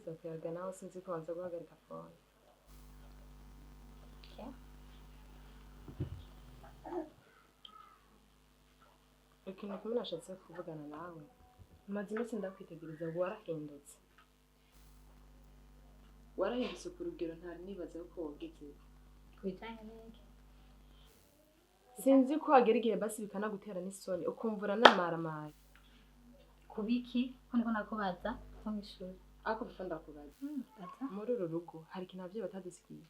tuza kuyaga nawe sinzi ko wanza guhagarika phone. Ikintu kimwe nashatse kuvugana nawe. Maze iminsi ndakwitegereza ngo warahindutse. Warahindutse ku rugero ntari nibaza ko wogeze. Kubijanye n'iki? Sinzi ko hagera igihe basi bikanagutera n'isoni ukumvura n'amaramara. Kubiki? Ko niko nakubaza nko mw'ishuri. Ako bifa ndakubaza. Muri uru rugo hari ikintu abavyeyi batadusigiye.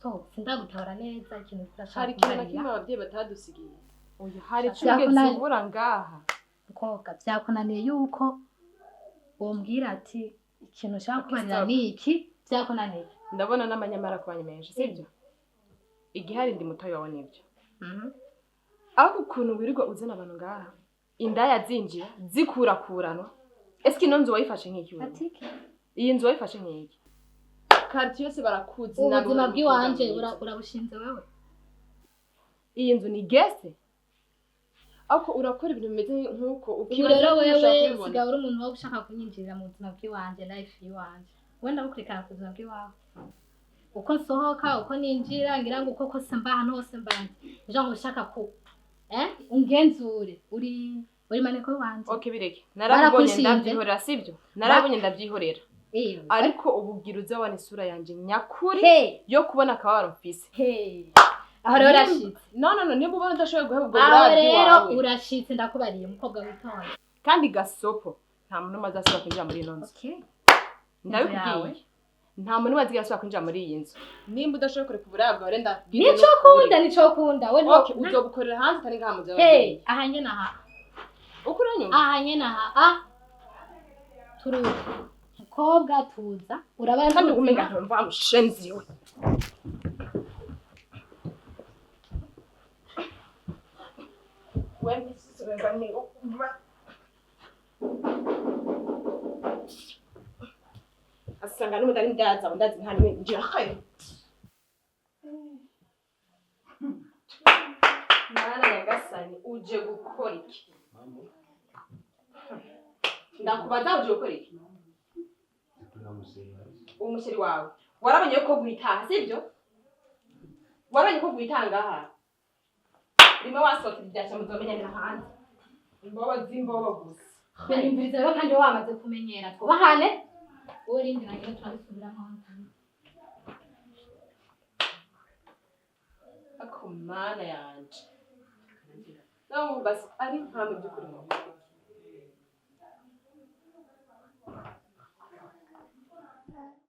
So, sindagutabara neza ikintu kirashaka. Hari ikintu na kimwe abavyeyi batadusigiye. Oya hari cugeze ubura ngaha. Mukobwa vyakunaniye yuko wombwira ati ikintu ushaka kubarira ni iki vyakunaniye. Ndabona n'amanyamara kubanye menshi sivyo? Igihari ndi mutoyi wawe nivyo. Ako ukuntu wirirwa uzana abantu ngaha. Indaya zinjira zikurakuranwa. Eski ino nzu wayifashe nk'iki wewe? Atiki. Iyi nzu wayifashe nk'iki? Quartier yose barakuzi nabo. Ubuzima bw'iwanje urabushinze wewe. Iyi nzu ni guest. Ako urakora ibintu bimeze nk'uko ukibaza wewe sigaho uri umuntu wo gushaka kunyinjirira mu buzima bw'iwanje life yiwanje. Wenda bukurikana ku buzima bw'iwawe. Uko nsohoka uko ninjira ngira ngo uko kose mba hano hose mbanje. Ejo ngo ushaka ku ungenzure uri maneko wanje. Okay bireke. Narabonye ndabyihorera sivyo? Narabonye ndabyihorera. Ariko ubugira uza wana isura yanje nyakuri yo kubona akabaro mfise. Aho rero urashitse. No niba ubona udashoboye guheba ubwo buradi wawe. Aho rero urashitse ndakubariye umukobwa witonda. Kandi gasopo nta muntu maze asubira kwinjira muri ino nzu. Okay. Ndabibwiye. Nta muntu maze asubira kwinjira muri iyi nzu. Nimba udashoboye kureka uburaya bwawe renda nico kunda we nto. Okay uzobukorera hanze atari ngaha muze. Aha nyene aha. Ukuranyuma. Aha nyene aha. Turu. Mukobwa tuza. Urabaza kandi umenga mva mushenzi we. When this is running over. Asanga n'umudari ndaza ndazi nta nimwe njira khaye. Mwana yagasani uje gukora iki? Ndakubaza uje gukora iki? Umusheri wawe. Warabonye ko guitaha sivyo? Warabonye ko guitanga aha. Rimwe wasohotse byasha muzomenyana hanze. Imbobo gusa. Benimviriza rero kandi wamaze kumenyera twubahane. Wowe rindi nagira turabisubira hanze. Ako mana yanje. Nawe basi ari nkamwe by'ukuri.